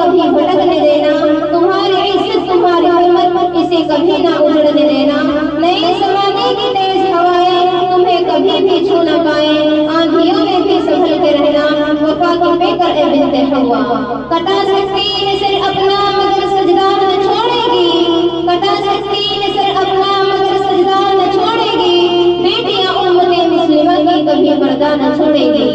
कभी भटकने देना, तुम्हारी इज्जत तुम्हारी हिम्मत इसे कभी ना उजड़ने देना। नए जमाने की तेज हवाएं तुम्हें कभी भी छू न पाए, आंधियों में भी संभल के रहना, वफा की बेकर ए बिन्ते हवा। कटा सकती है सिर अपना मगर सजदा न छोड़ेगी, कटा सकती है सिर अपना मगर सजदा न छोड़ेगी, बेटियां उम्मते मुस्लिमा की कभी पर्दा न छोड़ेगी।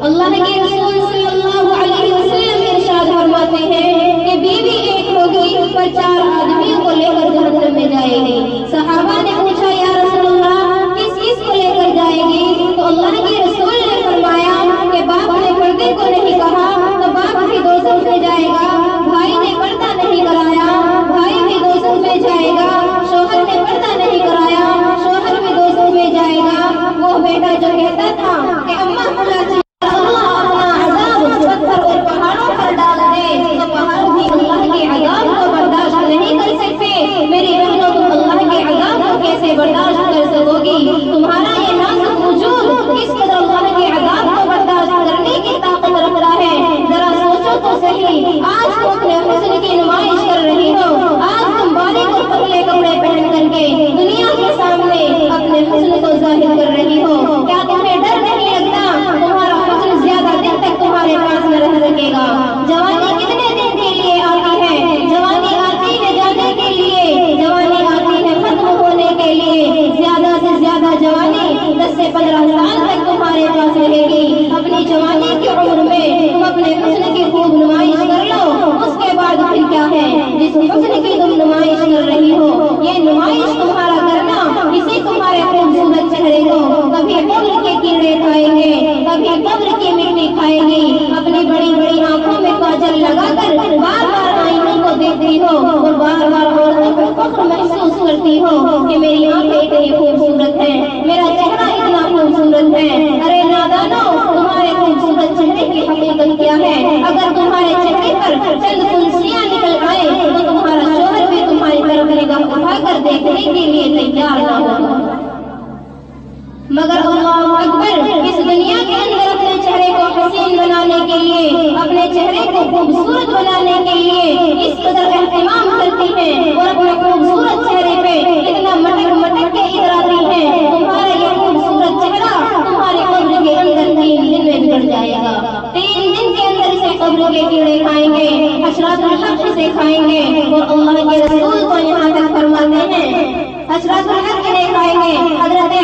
अल्लाह के रसूल सल्लल्लाहु अलैहि वसल्लम इरशाद फरमाते हैं कि बीवी एक होगी पर 4 आदमियों को लेकर जहन्नम में जाएगी। सहाबा ने पूछा, या रसूलल्लाह किस किस को लेकर जाएगी? तो अल्लाह के रसूल ने फरमाया कि बाप ने पर्दे को नहीं कहा तो बाप भी दोज़ख में जाएगा, भाई ने पर्दा नहीं कराया भाई भी दोज़ख में जाएगा, शौहर ने पर्दा नहीं कराया शौहर भी दोज़ख में जाएगा। वो बेटा जो कहता था कि अम्मा बुलाती पत्थर और पहाड़ों पर डाल दे तो पहाड़ भी अल्लाह के अज़ाब को बर्दाश्त नहीं कर सकते। मेरी बहनों, तुम अल्लाह के अज़ाब को कैसे बर्दाश्त कर सकोगी? तुम्हारा ये नाजुक वजूद किस कदर अल्लाह के अज़ाब को बर्दाश्त करने की ताकत रखता है, जरा सोचो तो सही। आज तुम अपने हुस्न की नुमाइश कर रही हो, आज तुम बारीक और पतले कपड़े पहन करके दुनिया के सामने अपने हुस्न को जाहिर कर रही हो। क्या तुम्हें डर नहीं लगता तुम्हारा हुस्न ज्यादा दिन तक तुम्हारे पास न रह सकेगा? जवानी कितने दिन के लिए आती है? जवानी आती है जाने के लिए, जवानी आती है खत्म होने के लिए। ज्यादा से ज्यादा जवानी 10 से 15 साल तक तुम्हारे पास रहेगी। अपनी जवानी की उम्र में तुम अपने हुस्न की खूब नुमाइश कर लो, उसके बाद फिर क्या है? जिस हुस्न की तुम नुमाइश कर रही हो, ये नुमाइश तुम्हारा करना इसी तुम्हारे खूबसूरत चेहरे को कभी कब्र के कीड़े खाएंगे, कभी कब्र की मिट्टी खाएगी। अपनी बड़ी बड़ी आंखों में काजल लगाकर बार बार आईने को देखती हो और बार बार औरतों को फख्र महसूस करती हो कि मेरी आंखें इतनी खूबसूरत हैं, मेरा चेहरा इतना खूबसूरत है। अरे नादानो, तुम्हारे खूबसूरत चेहरे की हकीकत क्या है? अगर तुम्हारे चेहरे पर चंद तुलसियां निकल आए तो तुम्हारा शौहर भी तुम्हारी तरफ निगाह उठाकर देखने के लिए तैयार ना हो। मगर अल्लाह अकबर, इस दुनिया के अंदर अपने चेहरे को हसीन बनाने के लिए, अपने चेहरे को खूबसूरत बनाने के लिए इस कदर एहतिमाम करती है और अपने खूबसूरत चेहरे पे इतना मटक मटक के इतराती है। तुम्हारा ये खूबसूरत चेहरा तुम्हारे कब्र के अंदर 3 दिन में बिगड़ जाएगा। 3 दिन के अंदर इसे कब्र के कीड़े खाएंगे, हशरातुल हक इसे खाएंगे। और अल्लाह के रसूल को यहाँ तक फरमाते हैं, हशरातुल हक इन्हें खाएंगे। हजरत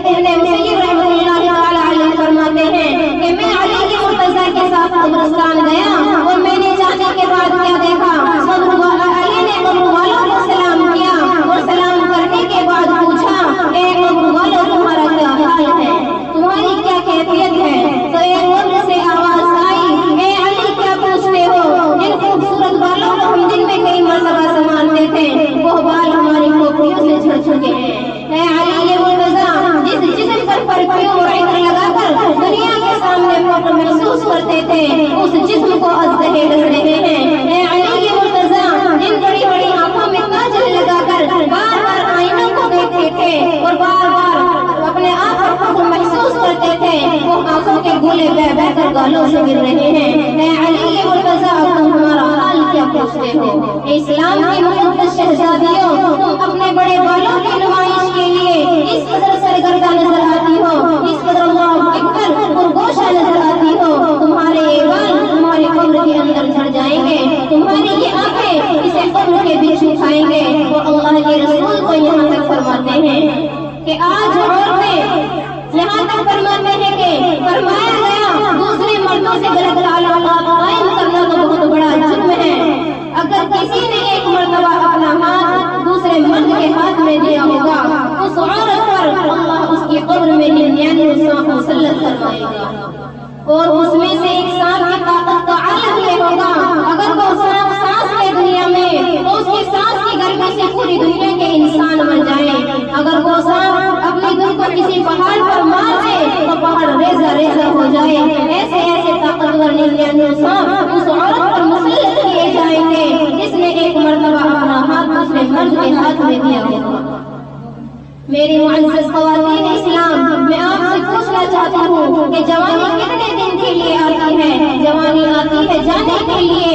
इब्न मुसय्यब रहमतुल्लाहि तआला अलैहि फरमाते हैं कि मैं अली के मुर्तज़ा के साथ कब्रिस्तान गया और मैंने जाने के बाद क्या देखा? कब्र वाला अली ने कब्र वालों को सलाम किया और सलाम करने के बाद पूछा, ए कब्र वालों, तुम्हारा क्या हाल है? तुम्हारी क्या कैफियत है? तो एक कब्र से आवाज आई, ए अली, क्या पूछते हो? जिन खूबसूरत बालों को हम दिन में कई मरतबा संभालते थे वो बाल हमारी खोपड़ियों से झड़ चुके हैं। ए अली मुर्तज़ा, जिस जिस्म पर परफ्यूम और इत्र लगाकर दुनिया के सामने फख्र महसूस करते थे, उस जिस्म को अज़दहे कर रहे हैं। ए अली मुर्तज़ा, जिन बड़ी बड़ी आंखों में काजल लगाकर बार बार आईनों को देखते थे और बार बार अपने आप पर फख्र महसूस करते थे, वो आंखों के गोले बह बह कर गालों से गिर रहे हैं। ए अली मुर्तज़ा, तुम हमारा हाल क्या पूछते हो? इस्लाम की मुक़द्दस शहज़ादियों, तुम अपने बड़े बालों की नुमाइश के लिए इस कदर सरगर्दा नजर आती हो, इस कदर अल्लाहु अकबर पुरगोशा नजर आती हो। तुम्हारे ये बाल तुम्हारे कब्र के अंदर झड़ जाएंगे, तुम्हारी ये आंखें इसे कब्र के बिच्छू खाएंगे। और अल्लाह के रसूल को यहाँ तक फरमाते हैं कि आज औरतें यहाँ तक फरमाते हैं कि फरमाया गया दूसरे मर्दों से गलत ताल्लुकात कायम करना तो बहुत बड़ा जुर्म है। अगर किसी ने एक मर्तबा अपना हाथ दूसरे मर्द के हाथ में दिया होगा, उस औरत पर अल्लाह उसकी कब्र में 99 सांप मुसल्लत फरमाएगा और उसमें से एक सांप की ताकत का आलम ये होगा, अगर वो सांप सांस ले दुनिया में तो उसकी सांस की गर्मी से पूरी दुनिया के इंसान मर जाए। अगर वो सांप अपनी धुन को किसी पहाड़ पर मार दे तो पहाड़ रेजा रेजा हो जाए। ऐसे ऐसे ताकतवर 99 सांप उस औरत पर मुसल्लत किए जाएंगे जिसने एक मर्तबा अपना हाथ दूसरे मर्द के हाथ में दिया होगा। मेरी मुअज़्ज़ज़ ख़वातीन इस्लाम, मैं आपसे पूछना चाहती हूँ कि जवानी कितने दिन के लिए आती है? जवानी आती है जाने के लिए,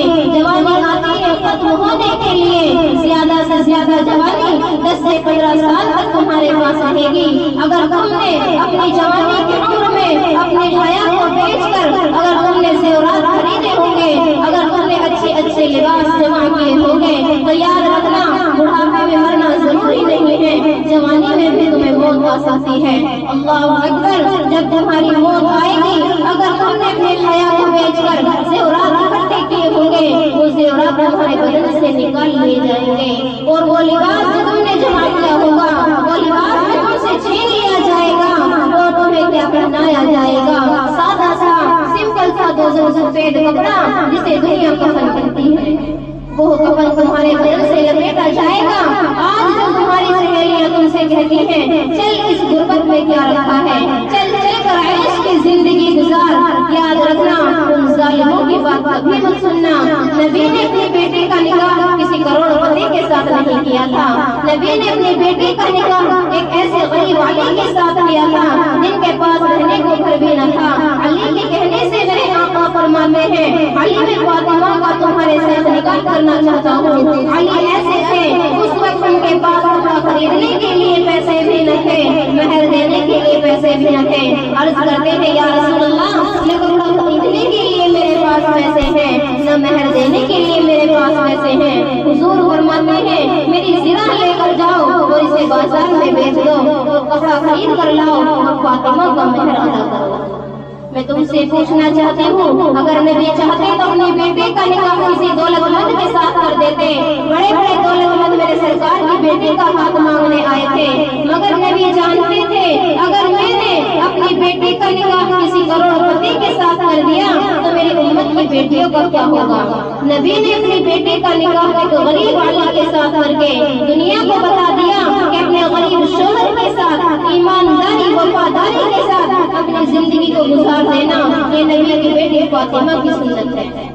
سے 15 سال تک تمہارے پاس رہے گی۔ اگر تم نے اپنی جوانی کی عمر میں اپنی حیا کو بیچ کر اگر تم نے زیورات خریدے ہوں گے، اگر تم نے اچھے اچھے لباس جمع کیے ہوں گے، تو یاد رکھنا بڑھاپے میں مرنا ضروری نہیں ہے، جوانی میں بھی تمہیں موت آ سکتی ہے۔ اللہ اکبر، جب تمہاری موت آئے گی، اگر تم نے اپنے حیا کو بیچ کر زیورات اکٹھے کیے ہوں گے، وہ زیورات تمہارے بدن سے نکال لیے جائیں گے، اور وہ لباس جو تم نے جمع کیا ہوگا، وہ لباس بھی تم سے چھین لیا جائے گا، اور تمہیں کیا پہنایا جائے گا؟ سادہ سا سمپل سا 2 سفید کپڑا جسے دنیا کفن کہتی ہے، وہ کفن تمہارے بدن سے لپیٹا جائے گا۔ آج جو تمہاری سہیلیاں تم سے کہتی ہیں چل اس غربت میں کیا رکھا ہے، چل چل کر عیش کی زندگی گزار، یاد رکھنا ان ظالموں کی بات کبھی مت سننا۔ نبی نے اپنی بیٹی کا نکاح کسی کروڑ پتی کے ساتھ نہیں کیا تھا، نبی نے اپنی بیٹی کا نکاح ایک ایسے غریب علی کے ساتھ کیا تھا جن کے پاس رہنے کو گھر بھی نہ تھا۔ علی کے کہنے سے میرے آقا فرماتے ہیں، علی میں فاطمہ کا تمہارے ساتھ نکاح کرنا چاہتا ہوں۔ علی ایسے تھے، اس وقت ان کے پاس کپڑا خریدنے کے لیے پیسے بھی نہ تھے، مہر دینے کے لیے پیسے بھی نہ تھے۔ عرض کرتے تھے یا رسول اللہ، نہ کپڑا خریدنے کے لیے میرے پاس پیسے ہیں، نہ مہر دینے کے لیے میرے پاس پیسے ہیں۔ حضور فرماتے ہیں میری زرہ لے کر جاؤ اور اسے بازار میں بیچ دو اور کپڑا خرید کر لاؤ اور فاطمہ کا مہر ادا کرو۔ میں تم سے پوچھنا چاہتی ہوں، اگر نبی چاہتے تو اپنی بیٹی کا نکاح کسی دولت مند کے ساتھ کر دیتے۔ بڑے بڑے دولت مند میرے سرکار کی بیٹی کا ہاتھ مانگنے آئے تھے، مگر نبی جانتے تھے اگر میں نے اپنی بیٹی کا نکاح کسی کروڑ پتی کے ساتھ کر دیا تو میری امت کی بیٹیوں کا کیا ہوگا۔ نبی نے اپنی بیٹی کا نکاح ایک غریب والی کے ساتھ کر کے دنیا کو بتا دیا کہ اپنے غریب شوہر کے ساتھ ایمانداری وفاداری کے ساتھ اپنی زندگی کو گزار دینا یہ نبی کی بیٹی فاطمہ کی سنت ہے۔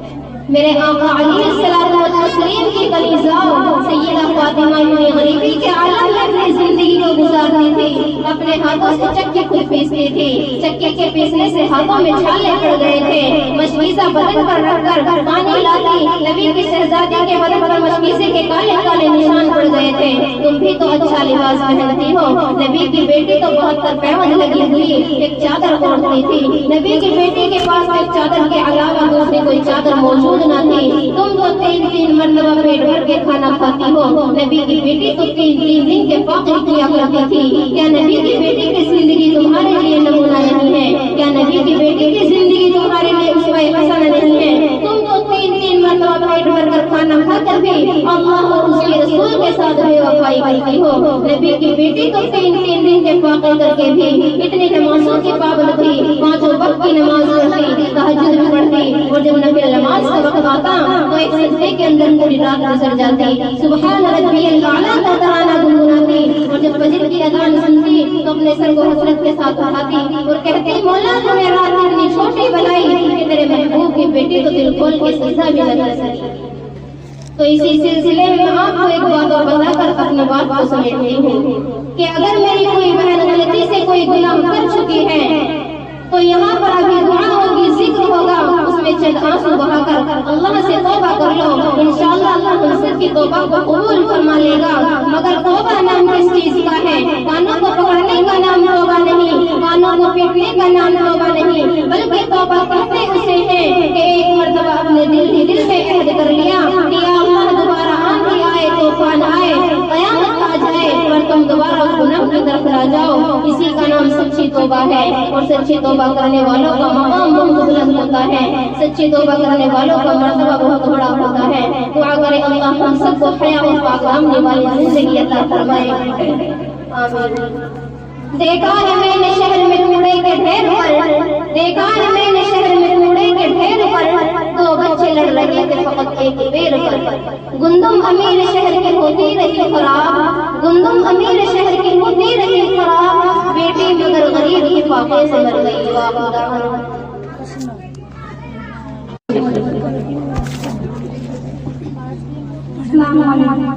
میرے آقا علیہ الصلوۃ والتسلیم کی کلیزاؤ سیدہ فاطمہ اتنی غریبی کے عالم میں اپنی زندگی کو گزارتی تھی، اپنے ہاتھوں سے چکی خود پیستی تھی، چکی کے پیسنے سے ہاتھوں میں چھالے پڑ گئے تھے، مشکیزہ بدن پر رکھ کر پانی لاتی، نبی کی شہزادی کے بدن پر مشکیزے کے کالے کالے نشان پڑ گئے تھے۔ تم بھی تو اچھا لباس پہنتی ہو، نبی کی بیٹی تو 72 پیوند لگی ہوئی ایک چادر اوڑھتی تھی، نبی کی بیٹی کے پاس ایک چادر کے علاوہ دوسری کوئی چادر موجود نہ تھی۔ تم تو 3 مرتبہ پیٹ بھر کے کھانا کھاتی ہو، نبی کی بیٹی تو 3 دن کے فاقے کیا کرتی تھی۔ کیا نبی کی بیٹی کی زندگی تمہارے لیے نمونہ نہیں ہے؟ کیا نبی کی بیٹی کی زندگی تمہارے لیے اسوہ حسنہ نہیں ہے؟ تم تو 3 مرتبہ پیٹ بھر کر کھانا کھا کر بھی اللہ اور اس کے رسول کے ساتھ بے وفائی کرتی ہو۔ نبی کی بیٹی تو 3 دن کے فاقے کر کے بھی اتنی نمازوں کی پابند تھی، 5 وقت کی نماز پڑھتی، تہجد بھی پڑھتی، اور جب نفل نماز کا وقت آتا تو ایک سجدے کے اندر پوری رات گزر جاتی، سبحان ربی الاعلیٰ کا ترانہ گنگناتی، اور جب فجر کی اذان سنتی تو اپنے سر کو حسرت کے ساتھ اٹھاتی اور کہتی مولا تمہیں رات اتنی چھوٹی بنائی کہ تیرے محبوب کی بیٹی تو دل کھول کے سجدہ بھی نہ کر سکی۔ تو اسی سلسلے میں آپ کو ایک بات اور بتا کر اپنی بات کو سمیٹتی ہوں کہ اگر میری کوئی بہن غلطی سے کوئی گناہ کر چکی ہے تو یہاں پر ابھی دعا ہوگی، ذکر ہوگا، اس میں چند آنسو بہا کر اللہ سے توبہ کر لو، انشاءاللہ اللہ ہم سب کی توبہ کو قبول فرما لے گا۔ مگر توبہ نام کس چیز کا ہے؟ کانوں کو پکڑنے کا نام توبہ نہیں، کانوں کو پیٹنے کا نام توبہ نہیں، بلکہ توبہ کہتے اسے ہیں کہ ایک مرتبہ اپنے دل میں عہد کر لیا کہ یا اللہ دوبارہ آندھی آئے طوفان آئے قیامت آ جائے پر تم دوبارہ اس گناہ کی طرف نہ جاؤ، اسی کا نام سچی توبہ ہے۔ اور سچی توبہ کرنے والوں کا مقام بہت بلند ہوتا ہے، سچی توبہ کرنے والوں کا مرتبہ بہت بڑا ہوتا ہے۔ دعا کرے اللہ ہم سب کو حیا و پاک دامنی والی زندگی عطا فرمائے، آمین۔ دیکھا ہے میں نے شہر میں کوڑے کے ڈھیر پر، دیکھا ہے میں نے شہر میں کوڑے کے ڈھیر پر، 2 بچے لڑ رہے تھے فقط ایک پیر پر۔ گندم امیر شہر کی ہوتی رہی خراب، گندم امیر شہر کی ہوتی رہی خراب، بیٹی مگر غریب کی فاقے سے مر گئی۔ السلام علیکم۔